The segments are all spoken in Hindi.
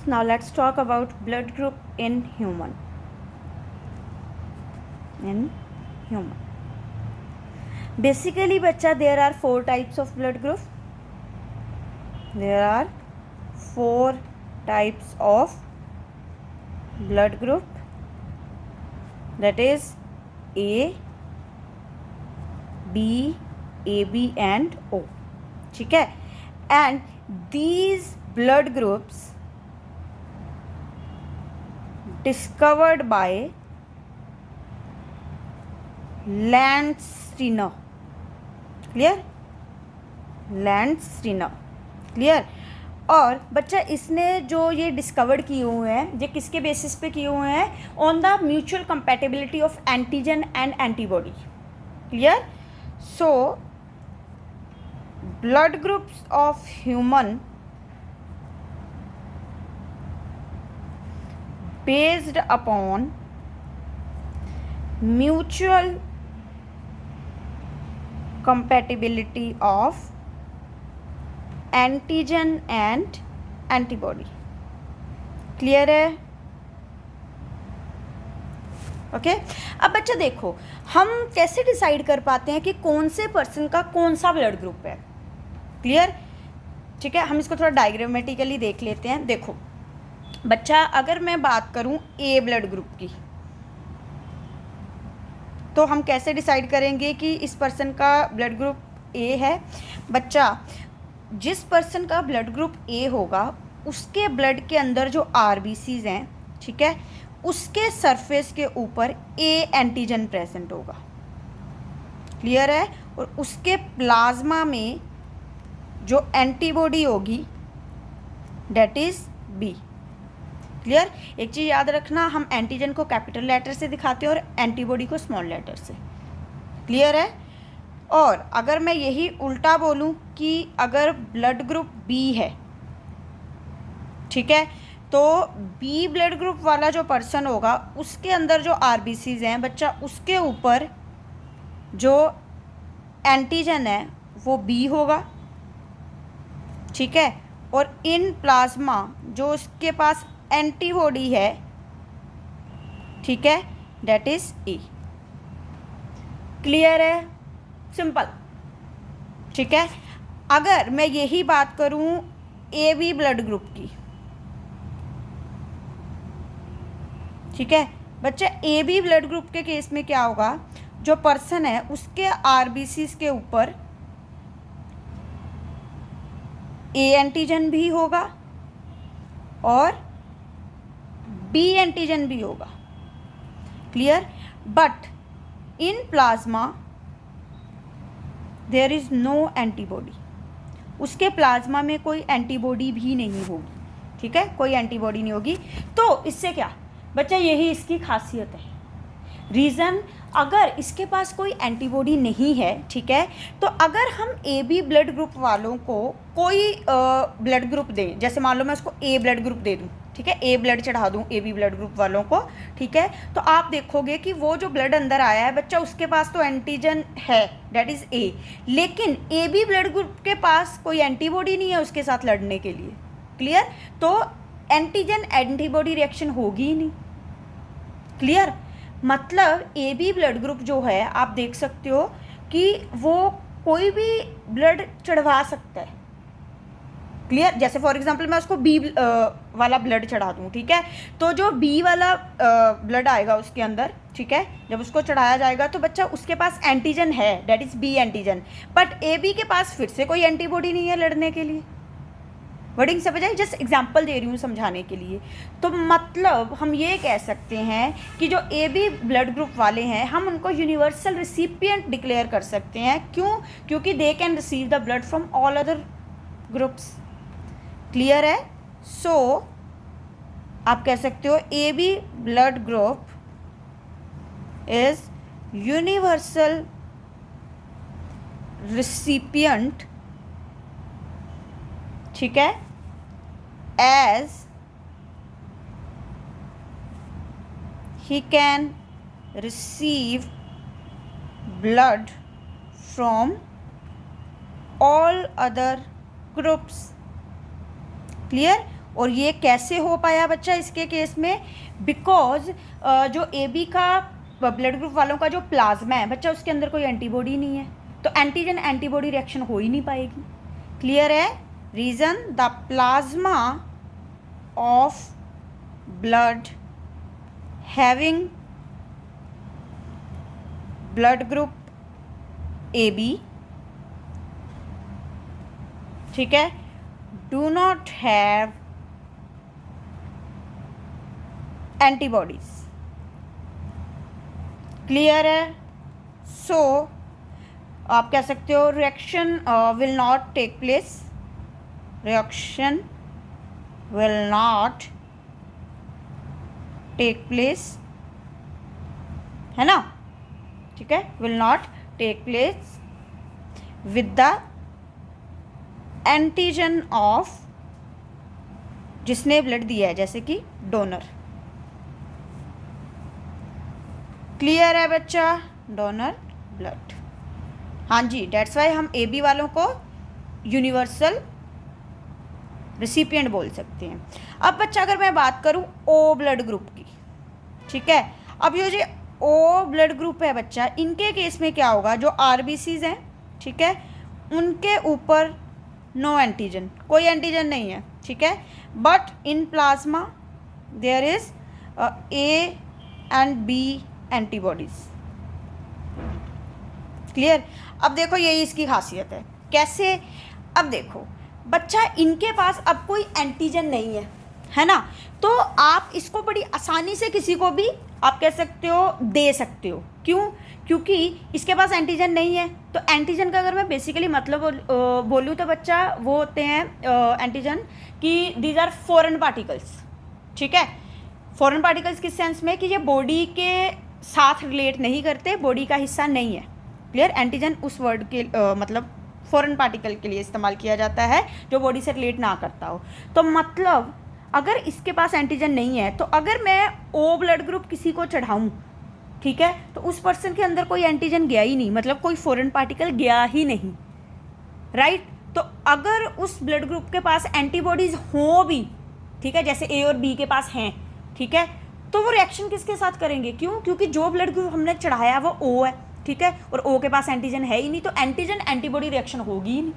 now let's talk about blood group in human. Basically बच्चा there are 4 types of blood group. There are 4 types of blood group, that is A, B, AB and O. ठीक है, and these blood groups discovered by Landsteiner. Clear, Landsteiner, clear. और बच्चा इसने जो ये डिस्कवर्ड किए हुए हैं, ये किसके बेसिस पे किए हुए हैं? On the mutual compatibility of antigen and antibody. Clear. So blood groups of human based upon mutual compatibility of antigen and antibody. Clear है? ओके अब बच्चा देखो, हम कैसे डिसाइड कर पाते हैं कि कौन से पर्सन का कौन सा ब्लड ग्रुप है? क्लियर, ठीक है। हम इसको थोड़ा डायग्रामेटिकली देख लेते हैं। देखो बच्चा, अगर मैं बात करूं ए ब्लड ग्रुप की, तो हम कैसे डिसाइड करेंगे कि इस पर्सन का ब्लड ग्रुप ए है? बच्चा, जिस पर्सन का ब्लड ग्रुप ए होगा उसके ब्लड के अंदर जो आरबीसीज हैं, ठीक है, उसके सरफेस के ऊपर ए एंटीजन प्रेजेंट होगा। क्लियर है? और उसके प्लाज्मा में जो एंटीबॉडी होगी डेट इज बी। क्लियर। एक चीज़ याद रखना, हम एंटीजन को कैपिटल लेटर से दिखाते हैं और एंटीबॉडी को स्मॉल लेटर से। क्लियर है? और अगर मैं यही उल्टा बोलूं कि अगर ब्लड ग्रुप बी है, ठीक है, तो बी ब्लड ग्रुप वाला जो पर्सन होगा उसके अंदर जो आरबीसीज हैं बच्चा, उसके ऊपर जो एंटीजन है वो बी होगा। ठीक है, और इन प्लाज्मा जो उसके पास एंटीबॉडी है, ठीक है, डेट इज ए। क्लियर है? सिंपल। ठीक है। अगर मैं यही बात करूं ए बी ब्लड ग्रुप की, ठीक है बच्चा, ए बी ब्लड ग्रुप के केस में क्या होगा? जो पर्सन है उसके आरबीसीज के ऊपर ए एंटीजन भी होगा और बी एंटीजन भी होगा। Clear. But in plasma there is no antibody, उसके प्लाज्मा में कोई एंटीबॉडी भी नहीं होगी। ठीक है, कोई एंटीबॉडी नहीं होगी। तो इससे क्या बच्चा, यही इसकी खासियत है। रीज़न, अगर इसके पास कोई एंटीबॉडी नहीं है, ठीक है, तो अगर हम ए बी ब्लड ग्रुप वालों को कोई ब्लड ग्रुप दें, जैसे मान लो मैं उसको ए ब्लड ग्रुप दे दूं, ठीक है, ए ब्लड चढ़ा दूं ए बी ब्लड ग्रुप वालों को, ठीक है, तो आप देखोगे कि वो जो ब्लड अंदर आया है बच्चा, उसके पास तो एंटीजन है, डेट इज़ ए, लेकिन ए बी ब्लड ग्रुप के पास कोई एंटीबॉडी नहीं है उसके साथ लड़ने के लिए। क्लियर। तो एंटीजन एंटीबॉडी रिएक्शन होगी ही नहीं। क्लियर। मतलब ए बी ब्लड ग्रुप जो है, आप देख सकते हो कि वो कोई भी ब्लड चढ़वा सकता है। क्लियर। जैसे फॉर एग्जांपल मैं उसको बी वाला ब्लड चढ़ा दूँ, ठीक है, तो जो बी वाला ब्लड आएगा उसके अंदर, ठीक है, जब उसको चढ़ाया जाएगा तो बच्चा उसके पास एंटीजन है, that is B antigen, but A B के पास फिर से कोई एंटीबॉडी नहीं है लड़ने के लिए। वर्डिंग समझ आई? जस्ट एग्जाम्पल दे रही हूँ समझाने के लिए। तो मतलब हम ये कह सकते हैं कि जो ए बी ब्लड ग्रुप वाले हैं, हम उनको यूनिवर्सल रिसिपिएंट डिक्लेयर कर सकते हैं। क्यों? क्योंकि they can receive the blood from all other groups. Clear है? सो आप कह सकते हो A B blood group is universal recipient, ठीक है, as he can receive blood from all other groups. Clear. और ये कैसे हो पाया बच्चा इसके केस में? बिकॉज जो AB का ब्लड ग्रुप वालों का जो प्लाज्मा है बच्चा, उसके अंदर कोई एंटीबॉडी नहीं है, तो एंटीजन एंटीबॉडी रिएक्शन हो ही नहीं पाएगी। क्लियर है? Reason, the plasma of blood having blood group AB, ठीक है, do not have antibodies. Clear है? सो आप कह सकते हो reaction will not take place, reaction will not take place, है ना, ठीक है, will not take place with the antigen of, जिसने ब्लड दिया है, जैसे कि डोनर। क्लियर है बच्चा? डोनर ब्लड, हाँ जी, डेट्स वाई हम AB वालों को यूनिवर्सल रिसिपिएंट बोल सकते हैं। अब बच्चा अगर मैं बात करूं O ब्लड ग्रुप की, ठीक है, अब ये जो O ब्लड ग्रुप है बच्चा, इनके केस में क्या होगा? जो RBCs हैं, ठीक है, उनके ऊपर नो एंटीजन, कोई एंटीजन नहीं है, ठीक है, but in plasma there is A and B antibodies. Clear? अब देखो यही इसकी खासियत है। कैसे? अब देखो बच्चा, इनके पास अब कोई एंटीजन नहीं है ना, तो आप इसको बड़ी आसानी से किसी को भी आप कह सकते हो दे सकते हो। क्यों? क्योंकि इसके पास एंटीजन नहीं है। तो एंटीजन का अगर मैं बेसिकली मतलब बोलूँ तो बच्चा वो होते हैं एंटीजन कि दीज आर फॉरेन पार्टिकल्स, ठीक है, फॉरेन पार्टिकल्स किस सेंस में कि ये बॉडी के साथ रिलेट नहीं करते, बॉडी का हिस्सा नहीं है। क्लियर? एंटीजन उस वर्ड के मतलब फॉरेन पार्टिकल के लिए इस्तेमाल किया जाता है जो बॉडी से रिलेट ना करता हो। तो मतलब अगर इसके पास एंटीजन नहीं है, तो अगर मैं O ब्लड ग्रुप किसी को चढ़ाऊँ, ठीक है, तो उस पर्सन के अंदर कोई एंटीजन गया ही नहीं, मतलब कोई फॉरेन पार्टिकल गया ही नहीं, राइट? तो अगर उस ब्लड ग्रुप के पास एंटीबॉडीज हो भी, ठीक है, जैसे A और B के पास हैं, ठीक है, तो वो रिएक्शन किसके साथ करेंगे? क्यों? क्योंकि जो ब्लड ग्रुप हमने चढ़ाया वो O है, ठीक है, और O के पास एंटीजन है ही नहीं, तो एंटीजन एंटीबॉडी रिएक्शन होगी ही नहीं।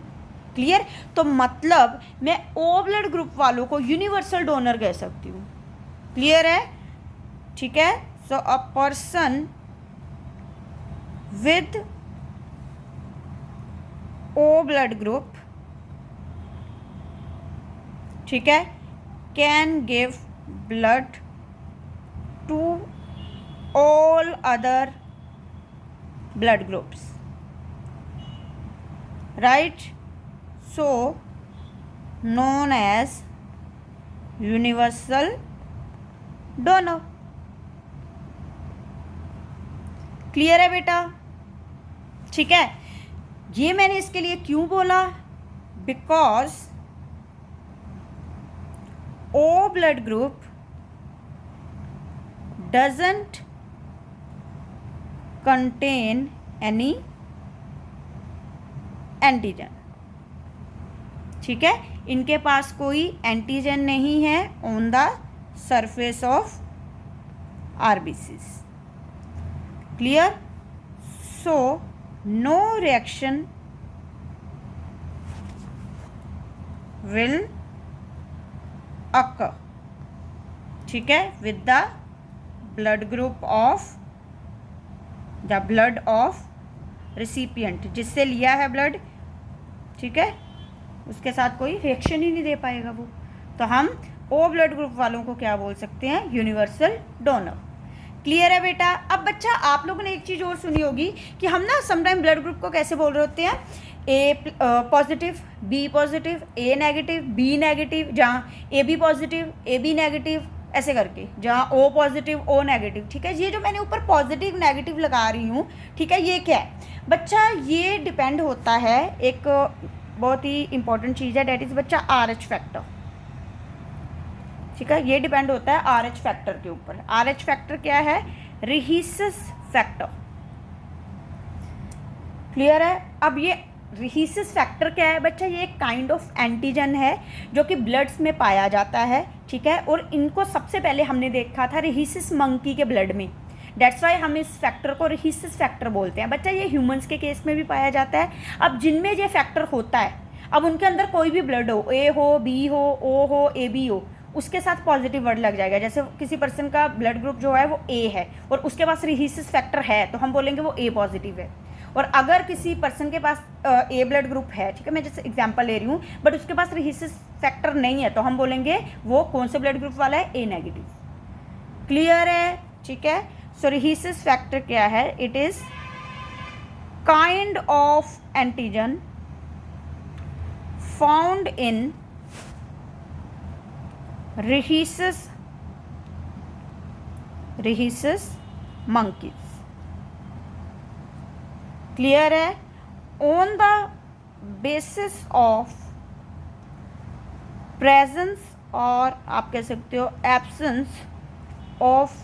क्लियर? तो मतलब मैं O ब्लड ग्रुप वालों को यूनिवर्सल डोनर कह सकती हूँ। क्लियर है? ठीक है, so a person with O blood group, ठीक है, can give blood to all other blood groups, right? So known as universal donor. Clear है बेटा? ठीक है, ये मैंने इसके लिए क्यों बोला? Because O blood group doesn't contain any antigen, ठीक है, इनके पास कोई एंटीजन नहीं है on the surface of RBCs। Clear? So no reaction will occur, ठीक है, with the blood group of the blood of recipient, जिससे लिया है ब्लड, ठीक है, उसके साथ कोई रिएक्शन ही नहीं दे पाएगा वो। तो हम O ब्लड ग्रुप वालों को क्या बोल सकते हैं? Universal donor. क्लियर है बेटा? अब बच्चा आप लोगों ने एक चीज़ और सुनी होगी कि हम ना समटाइम ब्लड ग्रुप को कैसे बोल रहे होते हैं? A positive, B positive, A negative, B negative, जहाँ AB पॉजिटिव, AB नेगेटिव, ऐसे करके, जहाँ O पॉजिटिव, O नेगेटिव, ठीक है। ये जो मैंने ऊपर पॉजिटिव नेगेटिव लगा रही हूँ, ठीक है, ये क्या है बच्चा? ये डिपेंड होता है, एक बहुत ही इंपॉर्टेंट चीज़ है, डेट इज़ बच्चा RH फैक्टर, ठीक है। ये डिपेंड होता है RH फैक्टर के ऊपर। RH फैक्टर क्या है? रिहीसस फैक्टर। क्लियर है? अब ये रिहीसिस फैक्टर क्या है बच्चा? ये एक काइंड ऑफ एंटीजन है जो कि ब्लड्स में पाया जाता है, ठीक है। और इनको सबसे पहले हमने देखा था रिहीसिस मंकी के ब्लड में, डेट्स वाई हम इस फैक्टर को रिहीसिस फैक्टर बोलते हैं। बच्चा ये ह्यूमंस के केस में भी पाया जाता है। अब जिनमें ये फैक्टर होता है, अब उनके अंदर कोई भी ब्लड हो, ए हो, बी हो, ओ हो, ए बी हो, उसके साथ पॉजिटिव वर्ड लग जाएगा। जैसे किसी पर्सन का ब्लड ग्रुप जो है वो ए है और उसके पास रिहीसिस फैक्टर है तो हम बोलेंगे वो ए पॉजिटिव है। और अगर किसी पर्सन के पास ए ब्लड ग्रुप है, ठीक है, मैं जैसे एग्जांपल ले रही हूँ, बट उसके पास रिहीसिस फैक्टर नहीं है तो हम बोलेंगे वो कौन से ब्लड ग्रुप वाला है? ए नेगेटिव। क्लियर है? ठीक है। सो रिहीसिस फैक्टर क्या है? It is kind of antigen found in rhesus monkeys. Clear है? On the basis of presence और आप कह सकते हो एब्सेंस ऑफ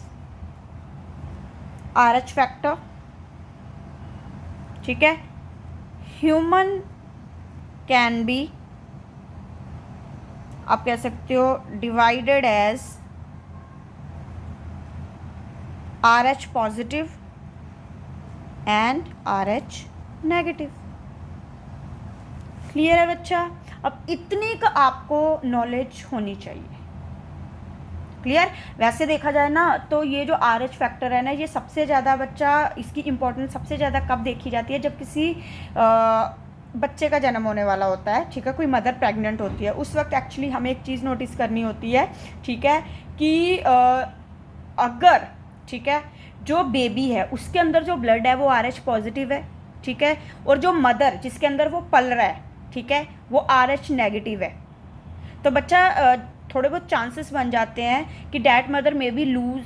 RH फैक्टर, ठीक है, ह्यूमन कैन बी, आप कह सकते हो, divided as RH positive and RH negative. Clear है बच्चा? अब इतनी का आपको नॉलेज होनी चाहिए। क्लियर? वैसे देखा जाए ना तो ये जो RH फैक्टर है ना, ये सबसे ज़्यादा बच्चा, इसकी इम्पोर्टेंस सबसे ज़्यादा कब देखी जाती है? जब किसी बच्चे का जन्म होने वाला होता है, ठीक है, कोई मदर प्रेग्नेंट होती है, उस वक्त एक्चुअली हमें एक चीज़ नोटिस करनी होती है, ठीक है, कि अगर, ठीक है, जो बेबी है उसके अंदर जो ब्लड है वो RH पॉजिटिव है, ठीक है, और जो मदर जिसके अंदर वो पल रहा है, ठीक है, वो RH नेगेटिव है, तो बच्चा थोड़े बहुत चांसेस बन जाते हैं कि that mother may be lose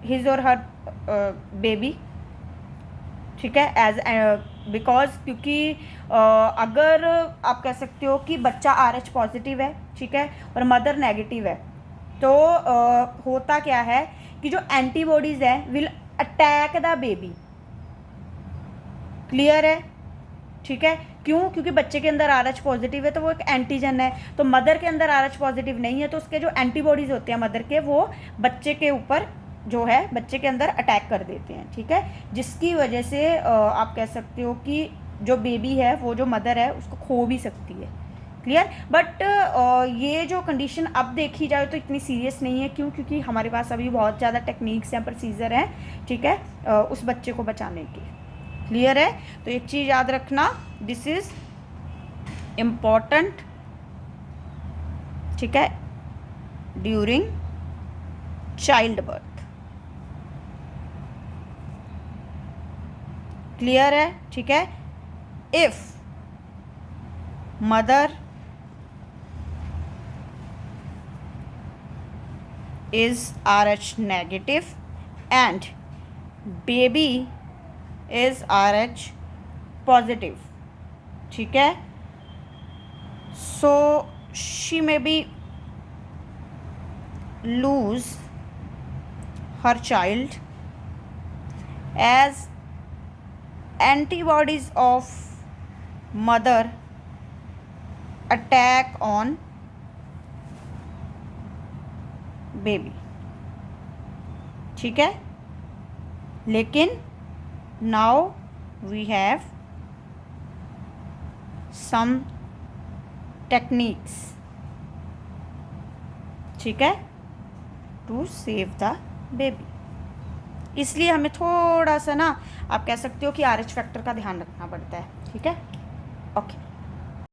his और हर बेबी, ठीक है, एज बिकॉज क्योंकि अगर आप कह सकते हो कि बच्चा RH पॉजिटिव है, ठीक है, और मदर नेगेटिव है, तो होता क्या है कि जो एंटीबॉडीज़ हैं will attack the baby. Clear है? ठीक है। क्यों? क्योंकि बच्चे के अंदर RH पॉजिटिव है तो वो एक एंटीजन है, तो मदर के अंदर RH पॉजिटिव नहीं है तो उसके जो एंटीबॉडीज़ होते हैं मदर के, वो बच्चे के ऊपर जो है बच्चे के अंदर अटैक कर देते हैं, ठीक है, जिसकी वजह से आप कह सकते हो कि जो बेबी है वो जो मदर है उसको खो भी सकती है। क्लियर? बट ये जो कंडीशन अब देखी जाए तो इतनी सीरियस नहीं है। क्यों? क्योंकि हमारे पास अभी बहुत ज़्यादा टेक्निक्स हैं, प्रोसीजर हैं, ठीक है, उस बच्चे को बचाने के। क्लियर है? तो एक चीज़ याद रखना, दिस इज़ इम्पॉर्टेंट, ठीक है, ड्यूरिंग चाइल्ड बर्थ। क्लियर है? ठीक है। If mother is RH negative and baby is RH positive, ठीक है, so she may be lose her child as antibodies of mother attack on baby, ठीक है। लेकिन now we have some techniques, ठीक है, टू सेव द बेबी। इसलिए हमें थोड़ा सा ना आप कह सकते हो कि RH फैक्टर का ध्यान रखना पड़ता है, ठीक है। ओके।